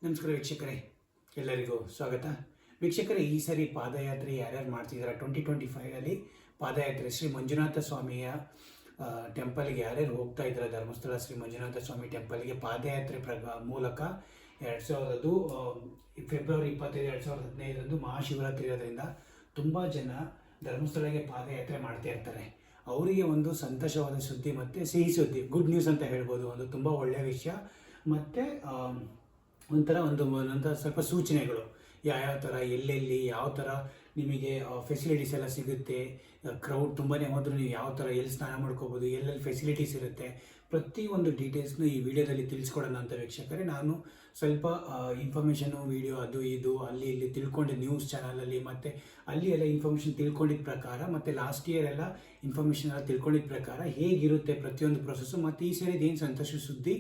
ನಮಸ್ಕಾರ ವೀಕ್ಷಕರೇ, ಎಲ್ಲರಿಗೂ ಸ್ವಾಗತ. ವೀಕ್ಷಕರೇ, ಈ ಸರಿ ಪಾದಯಾತ್ರೆ ಯಾರ್ಯಾರು ಮಾಡ್ತಿದ್ದಾರೆ 2025 ಪಾದಯಾತ್ರೆ ಶ್ರೀ ಮಂಜುನಾಥ ಸ್ವಾಮಿಯ ಟೆಂಪಲ್ಗೆ ಯಾರ್ಯಾರು ಹೋಗ್ತಾ ಇದ್ದಾರೆ, ಧರ್ಮಸ್ಥಳ ಶ್ರೀ ಮಂಜುನಾಥ ಸ್ವಾಮಿ ಟೆಂಪಲ್ಗೆ ಪಾದಯಾತ್ರೆ ಮೂಲಕ ಫೆಬ್ರವರಿ 25, 2015 ಮಹಾಶಿವರಾತ್ರಿ ಇರೋದ್ರಿಂದ ತುಂಬ ಜನ ಧರ್ಮಸ್ಥಳಕ್ಕೆ ಪಾದಯಾತ್ರೆ ಮಾಡ್ತಾ ಇರ್ತಾರೆ. ಅವರಿಗೆ ಒಂದು ಸಂತೋಷವಾದ ಸುದ್ದಿ ಮತ್ತು ಸಿಹಿ ಸುದ್ದಿ, ಗುಡ್ ನ್ಯೂಸ್ ಅಂತ ಹೇಳ್ಬೋದು. ಒಂದು ತುಂಬ ಒಳ್ಳೆಯ ವಿಷಯ ಮತ್ತು ಒಂಥರ ಸ್ವಲ್ಪ ಸೂಚನೆಗಳು, ಯಾವ್ಯಾವ ಥರ ಎಲ್ಲೆಲ್ಲಿ ಯಾವ ಥರ ನಿಮಗೆ ಫೆಸಿಲಿಟೀಸ್ ಎಲ್ಲ ಸಿಗುತ್ತೆ, ಕ್ರೌಡ್ ತುಂಬಾ ಹೋದರೂ ನೀವು ಯಾವ ಥರ ಎಲ್ಲಿ ಸ್ನಾನ ಮಾಡ್ಕೋಬೋದು, ಎಲ್ಲೆಲ್ಲಿ ಫೆಸಿಲಿಟೀಸ್ ಇರುತ್ತೆ, ಪ್ರತಿಯೊಂದು ಡೀಟೇಲ್ಸ್ನು ಈ ವಿಡಿಯೋದಲ್ಲಿ ತಿಳಿಸ್ಕೊಡೋಣ ಅಂತ ವೀಕ್ಷಕರೇ. ನಾನು ಸ್ವಲ್ಪ ಇನ್ಫಾರ್ಮೇಷನು ವಿಡಿಯೋ ಅದು ಇದು ಅಲ್ಲಿ ಇಲ್ಲಿ ತಿಳ್ಕೊಂಡಿದ್ದ ನ್ಯೂಸ್ ಚಾನಲಲ್ಲಿ ಮತ್ತು ಅಲ್ಲಿ ಎಲ್ಲ ಇನ್ಫಾರ್ಮೇಷನ್ ತಿಳ್ಕೊಂಡಿದ್ದ ಪ್ರಕಾರ ಮತ್ತು ಲಾಸ್ಟ್ ಇಯರ್ ಎಲ್ಲ ಇನ್ಫಾರ್ಮೇಷನ್ ಎಲ್ಲ ತಿಳ್ಕೊಂಡಿದ್ದ ಪ್ರಕಾರ ಹೇಗಿರುತ್ತೆ ಪ್ರತಿಯೊಂದು ಪ್ರೊಸೆಸ್ಸು ಮತ್ತು ಈ ಸರಿ ಏನು ಸಂತೋಷ ಸುದ್ದಿ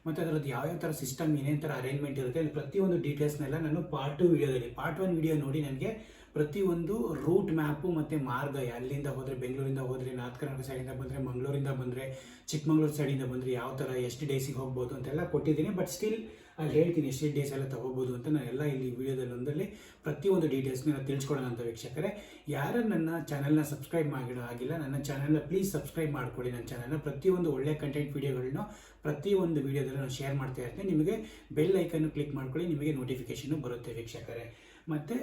ಮತ್ತು ಅದರದ್ದು ಯಾವ್ಯಾವ ಥರ ಸಿಸ್ಟಮ್, ಏನೇನು ಥರ ಅರೇಂಜ್ಮೆಂಟ್ ಇರುತ್ತೆ, ಅಲ್ಲಿ ಪ್ರತಿಯೊಂದು ಡೀಟೇಲ್ಸ್ನೆಲ್ಲ ನಾನು ಪಾರ್ಟ್ 1 ವಿಡಿಯೋ ನೋಡಿ ನನಗೆ ಪ್ರತಿಯೊಂದು ರೂಟ್ ಮ್ಯಾಪು ಮತ್ತು ಮಾರ್ಗ, ಅಲ್ಲಿಂದ ಹೋದರೆ ಬೆಂಗಳೂರಿಂದ ಹೋದರೆ ನಾರ್ತ್ ಕರ್ನಾಟಕ ಸೈಡಿಂದ ಬಂದರೆ, ಮಂಗಳೂರಿಂದ ಬಂದರೆ, ಚಿಕ್ಕಮಂಗ್ಳೂರು ಸೈಡಿಂದ ಬಂದರೆ ಯಾವ ಥರ ಎಷ್ಟು ಡೇಸಿಗೆ ಹೋಗ್ಬೋದು ಅಂತೆಲ್ಲ ಕೊಟ್ಟಿದ್ದೀನಿ. ಬಟ್ ಸ್ಟಿಲ್ ಅಲ್ಲಿ ಹೇಳ್ತೀನಿ ಎಷ್ಟು ಡೇಸ್ ಎಲ್ಲ ತೊಗೋಬೋದು ಅಂತ. ನಾನೆಲ್ಲ ಇಲ್ಲಿ ವಿಡಿಯೋದಲ್ಲಿ ಒಂದರಲ್ಲಿ ಪ್ರತಿಯೊಂದು ಡೀಟೇಲ್ಸ್ನ ತಿಳಿಸ್ಕೊಡೋಣ ಅಂತ ವೀಕ್ಷಕರೇ. ಯಾರು ನನ್ನ ಚಾನಲ್ನ ಸಬ್ಸ್ಕ್ರೈಬ್ ಆಗಿಲ್ಲ, ನನ್ನ ಚಾನಲ್ನ ಪ್ಲೀಸ್ ಸಬ್ಸ್ಕ್ರೈಬ್ ಮಾಡ್ಕೊಳ್ಳಿ. ನನ್ನ ಚಾನಲ್ನ ಪ್ರತಿಯೊಂದು ಒಳ್ಳೆ ಕಂಟೆಂಟ್ ವಿಡಿಯೋಗಳನ್ನ ಪ್ರತಿಯೊಂದು ವಿಡಿಯೋದಲ್ಲಿ ನಾನು ಶೇರ್ ಮಾಡ್ತಾ ಇರ್ತೀನಿ. ನಿಮಗೆ ಬೆಲ್ ಐಕನ್ನು ಕ್ಲಿಕ್ ಮಾಡ್ಕೊಳ್ಳಿ, ನಿಮಗೆ ನೋಟಿಫಿಕೇಷನ್ನು ಬರುತ್ತೆ ವೀಕ್ಷಕರೇ. ಮತ್ತು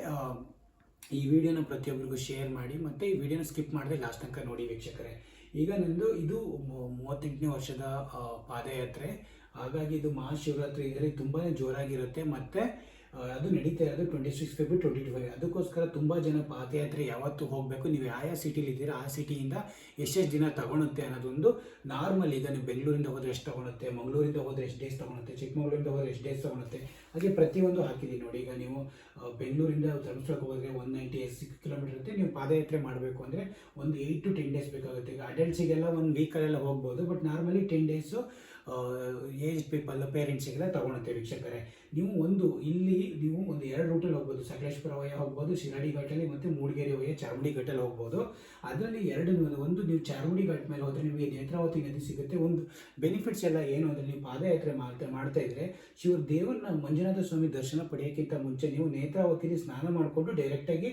ಈ ವಿಡಿಯೋನ ಪ್ರತಿಯೊಬ್ಬರಿಗೂ ಶೇರ್ ಮಾಡಿ ಮತ್ತು ಈ ವಿಡಿಯೋನ ಸ್ಕಿಪ್ ಮಾಡದೆ ಲಾಸ್ಟ್ ತನಕ ನೋಡಿ ವೀಕ್ಷಕರೇ. ಈಗ ನಂದು ಇದು 38ನೇ ವರ್ಷದ ಪಾದಯಾತ್ರೆ. ಹಾಗಾಗಿ ಇದು ಮಹಾಶಿವರಾತ್ರಿ ಇದರಲ್ಲಿ ತುಂಬಾ ಜೋರಾಗಿರುತ್ತೆ ಮತ್ತು ಅದು ನಡೀತಾ ಇರೋದು 26 ಫೆಬ್ರವರಿ 2025. ಅದಕ್ಕೋಸ್ಕರ ತುಂಬ ಜನ ಪಾದಯಾತ್ರೆ ಯಾವತ್ತು ಹೋಗಬೇಕು, ನೀವು ಯಾವ ಸಿಟಿಲಿ ಇದ್ದೀರಾ ಆ ಸಿಟಿಯಿಂದ ಎಷ್ಟೆಷ್ಟು ದಿನ ತಗೊಳುತ್ತೆ ಅನ್ನೋದೊಂದು ನಾರ್ಮಲ್. ಈಗ ನೀವು ಬೆಂಗಳೂರಿಂದ ಹೋದರೆ ಎಷ್ಟು ತೊಗೊಳುತ್ತೆ, ಮಂಗಳೂರಿಂದ ಹೋದರೆ ಎಷ್ಟು ಡೇಸ್ ತೊಗೊಳುತ್ತೆ, ಚಿಕ್ಕಮಗಳೂರಿಂದ ಹೋದರೆ ಎಷ್ಟು ಡೇಸ್ ತೊಗೊಳುತ್ತೆ, ಹಾಗೆ ಪ್ರತಿಯೊಂದು ಹಾಕಿದ್ದೀನಿ ನೋಡಿ. ಈಗ ನೀವು ಬೆಂಗಳೂರಿಂದ ಧರ್ಮಸ್ಥಳಕ್ಕೆ ಹೋದರೆ 196 ಕಿಲೋಮೀಟರ್ ಇರುತ್ತೆ. ನೀವು ಪಾದಯಾತ್ರೆ ಮಾಡಬೇಕು ಅಂದರೆ ಒಂದು 8 to 10 ಡೇಸ್ ಬೇಕಾಗುತ್ತೆ. ಈಗ ಅಡಲ್ಟ್ಸಿಗೆಲ್ಲ ಒಂದು ವೀಕಲ್ಲೆಲ್ಲ ಹೋಗ್ಬೋದು, but normally 10 days age people ಪೇರೆಂಟ್ಸಿಗೆಲ್ಲ ತೊಗೊಳುತ್ತೆ ವೀಕ್ಷಕರೇ. ನೀವು ಒಂದು 2 ರೂಟಲ್ಲಿ ಹೋಗ್ಬೋದು, ಸಕಲೇಶ್ಪುರ ವಯ ಹೋಗ್ಬೋದು, ಶಿರಾಡಿ ಘಾಟಲ್ಲಿ, ಮತ್ತು ಮೂಡಿಗೆರೆ ವಯ ಚಾರ್ಮುಡಿ ಘಾಟಲ್ಲಿ ಹೋಗ್ಬೋದು. ಅದರಲ್ಲಿ ಒಂದು ನೀವು ಚಾರ್ಮುಡಿ ಘಾಟ್ ಮೇಲೆ ಹೋದರೆ ನಿಮಗೆ ನೇತ್ರಾವತಿ ನದಿ ಸಿಗುತ್ತೆ. ಒಂದು ಬೆನಿಫಿಟ್ಸ್ ಎಲ್ಲ ಏನು ಅಂದರೆ, ನೀವು ಪಾದಯಾತ್ರೆ ಮಾಡ್ತಾ ಇದ್ದರೆ ದೇವರನ್ನ ಮಂಜುನಾಥ ಸ್ವಾಮಿ ದರ್ಶನ ಪಡೆಯೋಕ್ಕಿಂತ ಮುಂಚೆ ನೀವು ನೇತ್ರಾವತಿಲಿ ಸ್ನಾನ ಮಾಡಿಕೊಂಡು ಡೈರೆಕ್ಟಾಗಿ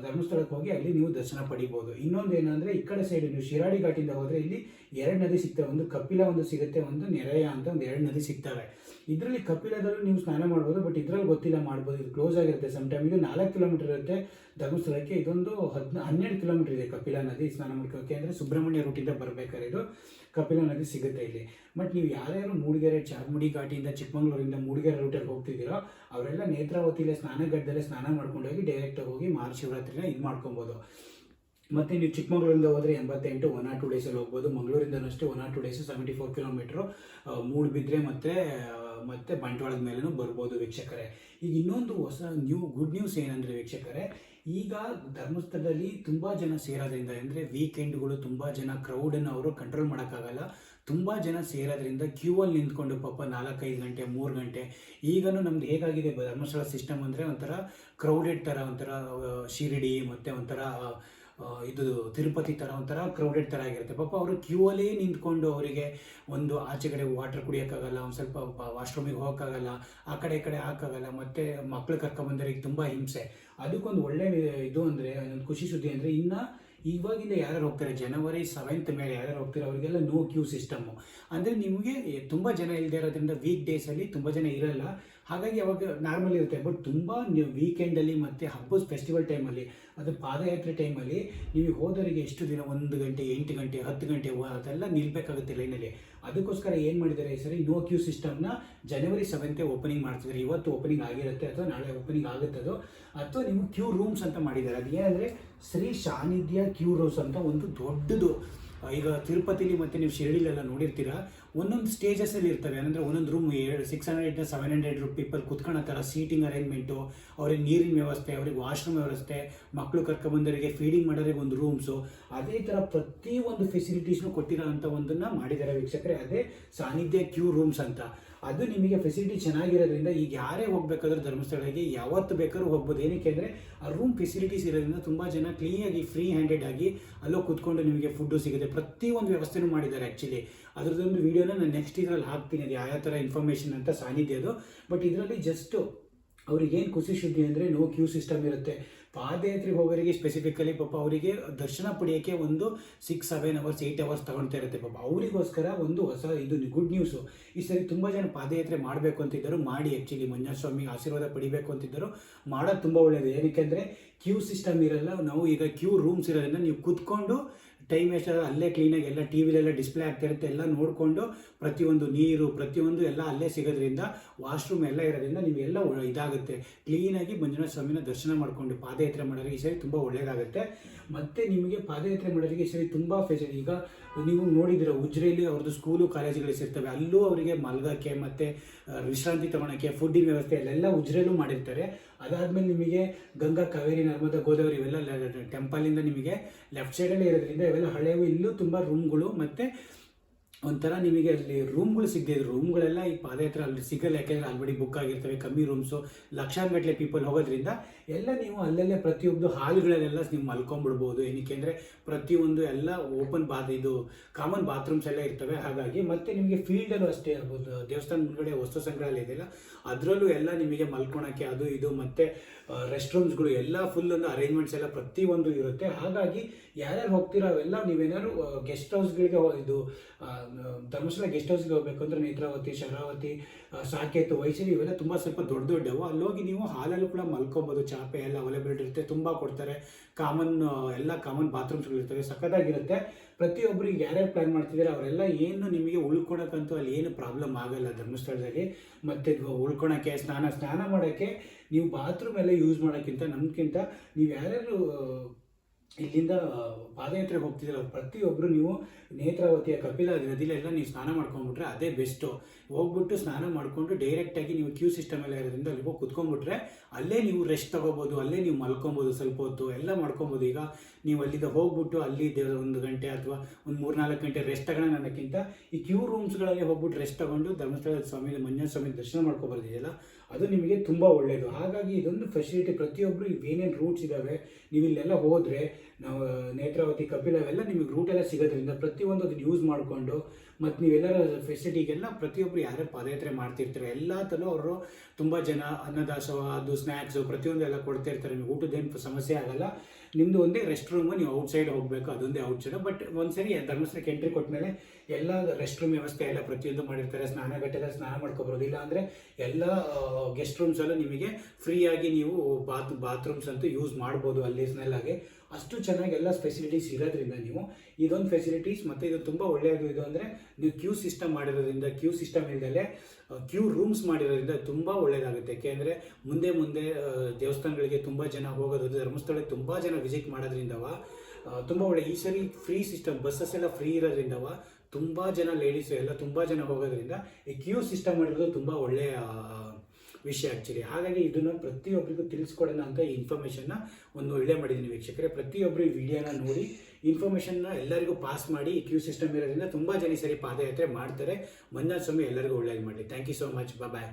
ಧರ್ಮಸ್ಥಳಕ್ಕೆ ಹೋಗಿ ಅಲ್ಲಿ ನೀವು ದರ್ಶನ ಪಡಿಬೋದು. ಇನ್ನೊಂದು ಏನಂದರೆ, ಈ ಕಡೆ ಸೈಡ್ ನೀವು ಶಿರಾಡಿ ಘಾಟಿಂದ ಹೋದರೆ ಇಲ್ಲಿ 2 ನದಿ ಸಿಗ್ತವೆ. ಒಂದು ಕಪಿಲ ಒಂದು ಸಿಗುತ್ತೆ, ಒಂದು ನೆರೆಯ ಅಂತ ಒಂದು 2 ನದಿ ಸಿಗ್ತವೆ. ಇದರಲ್ಲಿ ಕಪಿಲದಲ್ಲೂ ನೀವು ಸ್ನಾನ ಮಾಡ್ಬೋದು, ಬಟ್ ಇದರಲ್ಲಿ ಗೊತ್ತಿಲ್ಲ ಮಾಡ್ಬೋದು, ಇದು ಕ್ಲೋಸ್ ಆಗಿರುತ್ತೆ. ಸಮ್ಟೈಮ್ ಇದು 4 ಕಿಲೋಮೀಟರ್ ಇರುತ್ತೆ ಧರ್ಮಸ್ಥಳಕ್ಕೆ. ಇದೊಂದು 12 ಕಿಲೋಮೀಟರ್ ಇದೆ ಕಪಿಲಾ ನದಿ ಸ್ನಾನ ಮಾಡ್ಕೋಕ್ಕೆ. ಅಂದರೆ ಸುಬ್ರಹ್ಮಣ್ಯ ರೂಟಿಂದ ಬರಬೇಕಾದ್ರೆ ಇದು ಕಪಿಲಾ ನದಿ ಸಿಗುತ್ತೆ ಇಲ್ಲಿ. ಬಟ್ ನೀವು ಯಾರ್ಯಾರು ಮೂಡಿಗೆರೆ ಚಾರ್ಮುಡಿ ಘಾಟಿಯಿಂದ ಚಿಕ್ಕಮಂಗ್ಳೂರಿಂದ ಮೂಡಿಗೆರೆ ರೂಟಲ್ಲಿ ಹೋಗ್ತಿದ್ದೀರೋ ಅವರೆಲ್ಲ ನೇತ್ರಾವತಿಲೇ ಸ್ನಾನಗಡ್ಡಲ್ಲೇ ಸ್ನಾನ ಮಾಡ್ಕೊಂಡೋಗಿ ಡೈರೆಕ್ಟಾಗಿ ಹೋಗಿ ಮಹಾಶಿವರಾತ್ರಿನ ಇದು ಮಾಡ್ಕೊಬೋದು. ಮತ್ತು ನೀವು ಚಿಕ್ಕಮಗಳೂರಿಂದ ಹೋದರೆ 88 1 or 2 ಡೇಸಲ್ಲಿ ಹೋಗ್ಬೋದು. ಮಂಗಳೂರಿಂದನೂ ಅಷ್ಟೇ 1 or 2 ಡೇಸು 74 ಕಿಲೋಮೀಟ್ರು ಮೂಡುಬಿದ್ರೆ ಮತ್ತು ಬಂಟ್ವಾಳದ ಮೇಲೂ ಬರ್ಬೋದು ವೀಕ್ಷಕರೇ. ಈಗ ಇನ್ನೊಂದು ಹೊಸ ಗುಡ್ ನ್ಯೂಸ್ ಏನಂದರೆ ವೀಕ್ಷಕರೇ, ಈಗ ಧರ್ಮಸ್ಥಳದಲ್ಲಿ ತುಂಬ ಜನ ಸೇರೋದ್ರಿಂದ, ಅಂದರೆ ವೀಕೆಂಡ್ಗಳು ತುಂಬ ಜನ ಕ್ರೌಡನ್ನು ಅವರು ಕಂಟ್ರೋಲ್ ಮಾಡೋಕ್ಕಾಗಲ್ಲ. ತುಂಬ ಜನ ಸೇರೋದ್ರಿಂದ ಕ್ಯೂವಲ್ಲಿ ನಿಂತ್ಕೊಂಡು ಪಾಪ 4-5 ಗಂಟೆ 3 ಗಂಟೆ. ಈಗಲೂ ನಮ್ದು ಹೇಗಾಗಿದೆ ಧರ್ಮಸ್ಥಳ ಸಿಸ್ಟಮ್ ಅಂದರೆ, ಒಂಥರ ಕ್ರೌಡೆಡ್ ಥರ, ಒಂಥರ ಶಿರಡಿ ಮತ್ತು ಒಂಥರ ಇದು ತಿರುಪತಿ ಥರ ಒಂಥರ ಕ್ರೌಡೆಡ್ ಥರ ಆಗಿರುತ್ತೆ. ಪಾಪ ಅವರು ಕ್ಯೂವಲ್ಲೇ ನಿಂತ್ಕೊಂಡು ಅವರಿಗೆ ಒಂದು ಆಚೆ ಕಡೆ ವಾಟರ್ ಕುಡಿಯೋಕ್ಕಾಗಲ್ಲ, ಒಂದು ಸ್ವಲ್ಪ ವಾಶ್ರೂಮಿಗೆ ಹೋಗೋಕ್ಕಾಗಲ್ಲ, ಆ ಕಡೆ ಈ ಕಡೆ ಹಾಕೋಕ್ಕಾಗಲ್ಲ, ಮತ್ತು ಮಕ್ಕಳು ಕರ್ಕೊಂಬಂದವರಿಗೆ ತುಂಬ ಹಿಂಸೆ. ಅದಕ್ಕೊಂದು ಒಳ್ಳೆ ಇದು ಅಂದರೆ, ಒಂದು ಖುಷಿ ಸುದ್ದಿ ಅಂದರೆ, ಇವಾಗಿಂದ ಯಾರ್ಯಾರು ಹೋಗ್ತಾರೆ ಜನವರಿ 7th ಮೇಲೆ ಯಾರ್ಯಾರು ಹೋಗ್ತಾರೆ ಅವರಿಗೆಲ್ಲ ನೋ ಕ್ಯೂ ಸಿಸ್ಟಮ್ಮು. ಅಂದರೆ ನಿಮಗೆ ತುಂಬ ಜನ ಇಲ್ಲದೆ ಇರೋದ್ರಿಂದ ವೀಕ್ ಡೇಸಲ್ಲಿ ತುಂಬ ಜನ ಇರಲ್ಲ, ಹಾಗಾಗಿ ಅವಾಗ ನಾರ್ಮಲ್ ಇರುತ್ತೆ. ಬಟ್ ತುಂಬ ವೀಕೆಂಡಲ್ಲಿ ಮತ್ತು ಹಬ್ಬದ ಫೆಸ್ಟಿವಲ್ ಟೈಮಲ್ಲಿ, ಅದು ಪಾದಯಾತ್ರೆ ಟೈಮಲ್ಲಿ ನೀವು ಹೋದವರಿಗೆ ಎಷ್ಟು ದಿನ 1 ಗಂಟೆ 8 ಗಂಟೆ 10 ಗಂಟೆ ಅದೆಲ್ಲ ನಿಲ್ಬೇಕಾಗುತ್ತೆ ಲೈನಲ್ಲಿ. ಅದಕ್ಕೋಸ್ಕರ ಏನು ಮಾಡಿದ್ದಾರೆ ಈ ಸರಿ ನೋ ಕ್ಯೂ ಸಿಸ್ಟಮ್ನ ಜನವರಿ 7th ಓಪನಿಂಗ್ ಮಾಡ್ತಿದ್ದಾರೆ. ಇವತ್ತು ಓಪನಿಂಗ್ ಆಗಿರುತ್ತೆ ಅಥವಾ ನಾಳೆ ಓಪನಿಂಗ್ ಆಗುತ್ತದೋ, ಅಥವಾ ನೀವು ಕ್ಯೂ ರೂಮ್ಸ್ ಅಂತ ಮಾಡಿದ್ದಾರೆ. ಅದು ಏನಂದರೆ ಶ್ರೀ ಸಾನ್ನಿಧ್ಯ ಕ್ಯೂ ರೂಮ್ಸ್ ಅಂತ ಒಂದು ದೊಡ್ಡದು. ಈಗ ತಿರುಪತಿಲಿ ಮತ್ತು ನೀವು ಶಿರಡಿಲೆಲ್ಲ ನೋಡಿರ್ತೀರ, ಒಂದೊಂದು ಸ್ಟೇಜಸಲ್ಲಿ ಇರ್ತವೆ. ಅಂದರೆ ಒಂದೊಂದು ರೂಮ್ 600-700 ಪೀಪಲ್ ಕುತ್ಕೊಳ್ಳೋ ಥರ ಸೀಟಿಂಗ್ ಅರೇಂಜ್ಮೆಂಟು, ಅವ್ರಿಗೆ ನೀರಿನ ವ್ಯವಸ್ಥೆ, ಅವ್ರಿಗೆ ವಾಶ್ರೂಮ್ ವ್ಯವಸ್ಥೆ, ಮಕ್ಕಳು ಕರ್ಕೊಂಬಂದವರಿಗೆ ಫೀಡಿಂಗ್ ಮಾಡೋರಿಗೆ ಒಂದು ರೂಮ್ಸು, ಅದೇ ಥರ ಪ್ರತಿಯೊಂದು ಫೆಸಿಲಿಟೀಸ್ನು ಕೊಟ್ಟಿರೋ ಅಂಥ ಒಂದನ್ನು ಮಾಡಿದ್ದಾರೆ ವೀಕ್ಷಕರೇ. ಅದೇ ಸಾನ್ನಿಧ್ಯ ಕ್ಯೂ ರೂಮ್ಸ್ ಅಂತ. ಅದು ನಿಮಗೆ ಫೆಸಿಲಿಟಿ ಚೆನ್ನಾಗಿರೋದ್ರಿಂದ ಈಗ ಯಾರೇ ಹೋಗ್ಬೇಕಾದ್ರೂ ಧರ್ಮಸ್ಥಳಕ್ಕೆ ಯಾವತ್ತು ಬೇಕಾದ್ರೂ ಹೋಗ್ಬೋದು. ಏನಕ್ಕೆ ಅಂದರೆ ಆ ರೂಮ್ ಫೆಸಿಲಿಟೀಸ್ ಇರೋದ್ರಿಂದ ತುಂಬ ಜನ ಕ್ಲೀನಾಗಿ ಫ್ರೀ ಹ್ಯಾಂಡೆಡ್ ಆಗಿ ಅಲ್ಲೋ ಕೂತ್ಕೊಂಡು ನಿಮಗೆ ಫುಡ್ಡು ಸಿಗುತ್ತೆ. ಪ್ರತಿಯೊಂದು ವ್ಯವಸ್ಥೆನೂ ಮಾಡಿದ್ದಾರೆ ಆ್ಯಕ್ಚುಲಿ. ಅದರದ್ದೊಂದು ವೀಡಿಯೋನ ನಾನು ನೆಕ್ಸ್ಟ್ ಇದರಲ್ಲಿ ಹಾಕ್ತೀನಿ, ಅದು ಯಾವ ಥರ ಇನ್ಫಾರ್ಮೇಷನ್ ಅಂತ ಸಾನಿಧ್ಯದು. ಬಟ್ ಇದರಲ್ಲಿ ಜಸ್ಟು ಅವ್ರಿಗೇನು ಖುಷಿ ಶುದ್ಧಿ ಅಂದರೆ ನೋ ಕ್ಯೂ ಸಿಸ್ಟಮ್ ಇರುತ್ತೆ. ಪಾದಯಾತ್ರೆಗೆ ಹೋಗೋರಿಗೆ ಸ್ಪೆಸಿಫಿಕಲಿ ಪಾಪ ಅವರಿಗೆ ದರ್ಶನ ಪಡೆಯೋಕ್ಕೆ ಒಂದು 6-7 ಅವರ್ಸ್ 8 ಅವರ್ಸ್ ತಗೊಳ್ತಾ ಇರುತ್ತೆ ಪಾಪ. ಅವರಿಗೋಸ್ಕರ ಒಂದು ಹೊಸ ಇದು ಗುಡ್ ನ್ಯೂಸು. ಈ ಸರಿ ತುಂಬ ಜನ ಪಾದಯಾತ್ರೆ ಮಾಡಬೇಕು ಅಂತಿದ್ದರು, ಮಾಡಿ ಆ್ಯಕ್ಚುಲಿ ಮಂಜುನಾಥ ಸ್ವಾಮಿಗೆ ಆಶೀರ್ವಾದ ಪಡಿಬೇಕು ಅಂತಿದ್ದರು, ಮಾಡೋದು ತುಂಬ ಒಳ್ಳೆಯದು. ಏನಕ್ಕೆ ಅಂದರೆ ಕ್ಯೂ ಸಿಸ್ಟಮ್ ಇರಲ್ಲ. ನಾವು ಈಗ ಕ್ಯೂ ರೂಮ್ಸ್ ಇರೋದ್ರಿಂದ ನೀವು ಕೂತ್ಕೊಂಡು ಟೈಮ್ ವೇಸ್ಟ್ ಆಗೋದು, ಅಲ್ಲೇ ಕ್ಲೀನಾಗಿ ಎಲ್ಲ ಟಿ ವಿಲೆಲ್ಲ ಡಿಸ್ಪ್ಲೇ ಆಗ್ತಿರುತ್ತೆ, ಎಲ್ಲ ನೋಡಿಕೊಂಡು ಪ್ರತಿಯೊಂದು ನೀರು ಪ್ರತಿಯೊಂದು ಎಲ್ಲ ಅಲ್ಲೇ ಸಿಗೋದ್ರಿಂದ ವಾಶ್ರೂಮ್ ಎಲ್ಲ ಇರೋದ್ರಿಂದ ನೀವೆಲ್ಲ ಇದಾಗುತ್ತೆ. ಕ್ಲೀನಾಗಿ ಮಂಜುನಾಥ ಸ್ವಾಮಿನ ದರ್ಶನ ಮಾಡಿಕೊಂಡು ಪಾದಯಾತ್ರೆ ಮಾಡೋರಿಗೆ ಈ ಸರಿ ತುಂಬ ಒಳ್ಳೆಯದಾಗುತ್ತೆ. ಮತ್ತು ನಿಮಗೆ ಪಾದಯಾತ್ರೆ ಮಾಡೋರಿಗೆ ಈ ಸರಿ ತುಂಬ ಫೆಸಿಲಿಟಿ. ಈಗ ನೀವು ನೋಡಿದಿರ ಉಜ್ರೆಯಲ್ಲಿ ಅವ್ರದ್ದು ಸ್ಕೂಲು ಕಾಲೇಜುಗಳು ಸಿರ್ತವೆ, ಅಲ್ಲೂ ಅವರಿಗೆ ಮಲ್ಗೋಕ್ಕೆ ಮತ್ತು ವಿಶ್ರಾಂತಿ ತೊಗೊಳಕ್ಕೆ ಫುಡ್ಡಿನ ವ್ಯವಸ್ಥೆ ಅಲ್ಲೆಲ್ಲ ಉಜ್ರೆಯಲ್ಲೂ ಮಾಡಿರ್ತಾರೆ. ಅದಾದಮೇಲೆ ನಿಮಗೆ ಗಂಗಾ, ಕಾವೇರಿ, ನರ್ಮದಾ, ಗೋದಾವರಿ ಇವೆಲ್ಲ ಟೆಂಪಲಿಂದ ನಿಮಗೆ ಲೆಫ್ಟ್ ಸೈಡಲ್ಲೇ ಇರೋದ್ರಿಂದ ಇವೆಲ್ಲ ಹಳೆಯವು. ಇಲ್ಲೂ ತುಂಬ ರೂಮ್ಗಳು ಮತ್ತು ಒಂಥರ ನಿಮಗೆ ಅಲ್ಲಿ ರೂಮ್ಗಳು ಸಿಗದೆ ಇದ್ರು ರೂಮ್ಗಳೆಲ್ಲ ಈ ಪಾದಯಾತ್ರೆ ಅಲ್ಲಿ ಸಿಗಲ್ಲ, ಯಾಕೆಂದರೆ ಆಲ್ರೆಡಿ ಬುಕ್ ಆಗಿರ್ತವೆ, ಕಮ್ಮಿ ರೂಮ್ಸು, ಲಕ್ಷಾನುಗಟ್ಟಲೆ ಪೀಪಲ್ ಹೋಗೋದ್ರಿಂದ ಎಲ್ಲ ನೀವು ಅಲ್ಲಲ್ಲೇ ಪ್ರತಿಯೊಂದು ಹಾಲ್ಗಳಲ್ಲೆಲ್ಲ ನೀವು ಮಲ್ಕೊಂಡ್ಬಿಡ್ಬೋದು. ಏನಕ್ಕೆ ಅಂದರೆ ಪ್ರತಿಯೊಂದು ಎಲ್ಲ ಓಪನ್ ಇದು ಕಾಮನ್ ಬಾತ್ರೂಮ್ಸ್ ಎಲ್ಲ ಇರ್ತವೆ. ಹಾಗಾಗಿ ಮತ್ತು ನಿಮಗೆ ಫೀಲ್ಡಲ್ಲೂ ಅಷ್ಟೇ ದೇವಸ್ಥಾನ ಮುಂದ್ಗಡೆ ವಸ್ತು ಸಂಗ್ರಹಾಲಯ ಇದೆಯಲ್ಲ, ಅದರಲ್ಲೂ ಎಲ್ಲ ನಿಮಗೆ ಮಲ್ಕೊಳಕ್ಕೆ ಅದು ಇದು ಮತ್ತು ರೆಸ್ಟ್ ರೂಮ್ಸ್ಗಳು ಎಲ್ಲ ಫುಲ್ ಒಂದು ಅರೇಂಜ್ಮೆಂಟ್ಸ್ ಎಲ್ಲ ಪ್ರತಿಯೊಂದು ಇರುತ್ತೆ. ಹಾಗಾಗಿ ಯಾರ್ಯಾರು ಹೋಗ್ತೀರೋ ಅವೆಲ್ಲ ನೀವೇನಾದ್ರು ಗೆಸ್ಟ್ ಹೌಸ್ಗಳಿಗೆ ಇದು ಧರ್ಮಸ್ಥಳ ಗೆಸ್ಟ್ ಹೌಸ್ಗೆ ಹೋಗಬೇಕು ಅಂದರೆ ನೇತ್ರಾವತಿ, ಶರಾವತಿ, ಸಾಕೇತು, ವೈಶಾಲಿ ಇವೆಲ್ಲ ತುಂಬ ಸ್ವಲ್ಪ ದೊಡ್ಡವು. ಅಲ್ಲೋಗಿ ನೀವು ಹಾಲಲ್ಲೂ ಕೂಡ ಮಲ್ಕೊಬೋದು. ಚಾಪೆ ಎಲ್ಲ ಅವೈಲೇಬಿಲಿಟಿ ಇರುತ್ತೆ, ತುಂಬ ಕೊಡ್ತಾರೆ. ಎಲ್ಲ ಕಾಮನ್ ಬಾತ್ರೂಮ್ಸ್ಗಳಿರ್ತವೆ, ಸಖತ್ತಾಗಿರುತ್ತೆ. ಪ್ರತಿಯೊಬ್ಬರಿಗೆ ಯಾರ್ಯಾರು ಪ್ಲ್ಯಾನ್ ಮಾಡ್ತಿದ್ದಾರೆ ಅವರೆಲ್ಲ ಏನು ನಿಮಗೆ ಉಳ್ಕೊಳಕ್ಕಂತೂ ಅಲ್ಲಿ ಏನು ಪ್ರಾಬ್ಲಮ್ ಆಗಲ್ಲ ಧರ್ಮಸ್ಥಳದಲ್ಲಿ. ಮತ್ತು ಉಳ್ಕೊಳಕ್ಕೆ ಸ್ನಾನ ಮಾಡೋಕ್ಕೆ ನೀವು ಬಾತ್ರೂಮ್ ಎಲ್ಲ ಯೂಸ್ ಮಾಡೋಕ್ಕಿಂತ ನಮ್ಗಿಂತ ನೀವು ಯಾರ್ಯಾರು ಇಲ್ಲಿಂದ ಪಾದಯಾತ್ರೆಗೆ ಹೋಗ್ತಿದ್ದೀರ ಪ್ರತಿಯೊಬ್ಬರು ನೀವು ನೇತ್ರಾವತಿಯ ಕಪಿಲ ನದಿಲೆಲ್ಲ ನೀವು ಸ್ನಾನ ಮಾಡ್ಕೊಂಡ್ಬಿಟ್ರೆ ಅದೇ ಬೆಸ್ಟು. ಹೋಗ್ಬಿಟ್ಟು ಸ್ನಾನ ಮಾಡಿಕೊಂಡು ಡೈರೆಕ್ಟಾಗಿ ನೀವು ಕ್ಯೂ ಸಿಸ್ಟಮ್ ಎಲ್ಲ ಇರೋದ್ರಿಂದ ಅಲ್ಲಿ ಹೋಗಿ ಕುತ್ಕೊಂಡ್ಬಿಟ್ರೆ ಅಲ್ಲೇ ನೀವು ರೆಸ್ಟ್ ತೊಗೋಬೋದು, ಅಲ್ಲೇ ನೀವು ಮಲ್ಕೊಬೋದು, ಸ್ವಲ್ಪ ಹೊತ್ತು ಎಲ್ಲ ಮಾಡ್ಕೊಬೋದು. ಈಗ ನೀವು ಅಲ್ಲಿಂದ ಹೋಗ್ಬಿಟ್ಟು ಅಲ್ಲಿ 1 ಗಂಟೆ ಅಥವಾ ಒಂದು 3-4 ಗಂಟೆ ರೆಸ್ಟ್ ತಗೊಳ್ಳೋಣ ಅನ್ನೋಕ್ಕಿಂತ ಈ ಕ್ಯೂ ರೂಮ್ಸ್ಗಳಲ್ಲಿ ಹೋಗ್ಬಿಟ್ಟು ರೆಸ್ಟ್ ತೊಗೊಂಡು ಧರ್ಮಸ್ಥಳದ ಸ್ವಾಮಿ ಮಂಜುನಾಥ ಸ್ವಾಮಿ ದರ್ಶನ ಮಾಡ್ಕೊಬರ್ದಿದೆಯಲ್ಲ, ಅದು ನಿಮಗೆ ತುಂಬ ಒಳ್ಳೆಯದು. ಹಾಗಾಗಿ ಇದೊಂದು ಫೆಸಿಲಿಟಿ ಪ್ರತಿಯೊಬ್ಬರು ಏನೇನು ರೂಟ್ಸ್ ಇದ್ದಾವೆ ನೀವು ಇಲ್ಲೆಲ್ಲ ಹೋದರೆ ನಾವು ನೇತ್ರಾವತಿ, ಕಪಿಲ ಅವೆಲ್ಲ ನಿಮಗೆ ರೂಟೆಲ್ಲ ಸಿಗೋದ್ರಿಂದ ಪ್ರತಿಯೊಂದು ಅದನ್ನು ಯೂಸ್ ಮಾಡಿಕೊಂಡು ಮತ್ತು ನೀವೆಲ್ಲರ ಫೆಸಿಲಿಟಿಗೆಲ್ಲ ಪ್ರತಿಯೊಬ್ಬರು ಯಾರ್ಯಾರು ಪಾದಯಾತ್ರೆ ಮಾಡ್ತಿರ್ತಾರೆ ಎಲ್ಲ ಥರ ಅವರು ತುಂಬ ಜನ ಅನ್ನದಾಸೋಹ, ಅದು ಸ್ನ್ಯಾಕ್ಸು ಪ್ರತಿಯೊಂದು ಎಲ್ಲ ಕೊಡ್ತಾ ಇರ್ತಾರೆ. ನಿಮಗೆ ಊಟದ್ದೇನು ಸಮಸ್ಯೆ ಆಗಲ್ಲ. ನಿಮ್ಮದು ಒಂದೇ ರೆಸ್ಟ್ ರೂಮು, ನೀವು ಔಟ್ಸೈಡ್ ಹೋಗಬೇಕು, ಅದೊಂದೇ ಔಟ್ಸೈಡು. ಬಟ್ ಒಂದ್ಸರಿ ಧರ್ಮಸ್ಥಳಕ್ಕೆ ಎಂಟ್ರಿ ಕೊಟ್ಟ ಮೇಲೆ ಎಲ್ಲ ರೆಸ್ಟ್ ರೂಮ್ ವ್ಯವಸ್ಥೆ ಎಲ್ಲ ಪ್ರತಿಯೊಂದು ಮಾಡಿರ್ತಾರೆ. ಸ್ನಾನಗಟ್ಟೆಲ್ಲ ಸ್ನಾನ ಮಾಡ್ಕೊಬರೋದು. ಇಲ್ಲ ಅಂದರೆ ಎಲ್ಲ ಗೆಸ್ಟ್ ರೂಮ್ಸಲ್ಲೂ ನಿಮಗೆ ಫ್ರೀಯಾಗಿ ನೀವು ಬಾತ್ರೂಮ್ಸ್ ಅಂತೂ ಯೂಸ್ ಮಾಡ್ಬೋದು ಅಲ್ಲಿ ಸ್ಮೆಲ್ಲಾಗಿ. ಅಷ್ಟು ಚೆನ್ನಾಗಿ ಎಲ್ಲ ಫೆಸಿಲಿಟೀಸ್ ಇರೋದ್ರಿಂದ ನೀವು ಇದೊಂದು ಫೆಸಿಲಿಟೀಸ್. ಮತ್ತು ಇದು ತುಂಬ ಒಳ್ಳೆಯದು. ಇದು ಅಂದರೆ ನೀವು ಕ್ಯೂ ಸಿಸ್ಟಮ್ ಮಾಡಿರೋದ್ರಿಂದ, ಕ್ಯೂ ಸಿಸ್ಟಮ್ ಇಲ್ಲದೆ ಕ್ಯೂ ರೂಮ್ಸ್ ಮಾಡಿರೋದ್ರಿಂದ ತುಂಬ ಒಳ್ಳೆಯದಾಗುತ್ತೆ. ಯಾಕೆಂದರೆ ಮುಂದೆ ದೇವಸ್ಥಾನಗಳಿಗೆ ತುಂಬ ಜನ ಹೋಗೋದು, ಧರ್ಮಸ್ಥಳಕ್ಕೆ ತುಂಬ ಜನ ವಿಸಿಟ್ ಮಾಡೋದ್ರಿಂದವ ತುಂಬ ಒಳ್ಳೆ. ಈ ಸರಿ ಫ್ರೀ ಸಿಸ್ಟಮ್, ಬಸ್ಸಸ್ ಎಲ್ಲ ಫ್ರೀ ಇರೋದ್ರಿಂದವ ತುಂಬ ಜನ ಲೇಡೀಸು ಎಲ್ಲ ತುಂಬ ಜನ ಹೋಗೋದ್ರಿಂದ ಈ ಕ್ಯೂ ಸಿಸ್ಟಮ್ ಮಾಡಿರೋದು ತುಂಬ ಒಳ್ಳೆಯ ವಿಷಯ ಆ್ಯಕ್ಚುಲಿ. ಹಾಗಾಗಿ ಇದನ್ನು ಪ್ರತಿಯೊಬ್ಬರಿಗೂ ತಿಳಿಸ್ಕೊಡೋಣ ಅಂತ ಈ ಇನ್ಫಾರ್ಮೇಷನ್ನ ಒಂದು ಒಳ್ಳೆ ಮಾಡಿದ್ದೀನಿ ವೀಕ್ಷಕರೇ. ಪ್ರತಿಯೊಬ್ಬರು ಈ ವಿಡಿಯೋನ ನೋಡಿ ಇನ್ಫಾರ್ಮೇಷನ್ನ ಎಲ್ಲರಿಗೂ ಪಾಸ್ ಮಾಡಿ. ಈ ಕ್ಯೂ ಸಿಸ್ಟಮ್ ಇರೋದ್ರಿಂದ ತುಂಬ ಜನ ಸರಿ ಪಾದಯಾತ್ರೆ ಮಾಡ್ತಾರೆ. ಮಂಜುನಾಥ ಸ್ವಾಮಿ ಎಲ್ಲರಿಗೂ ಒಳ್ಳೇದು ಮಾಡಲಿ. Thank you so much. Bye.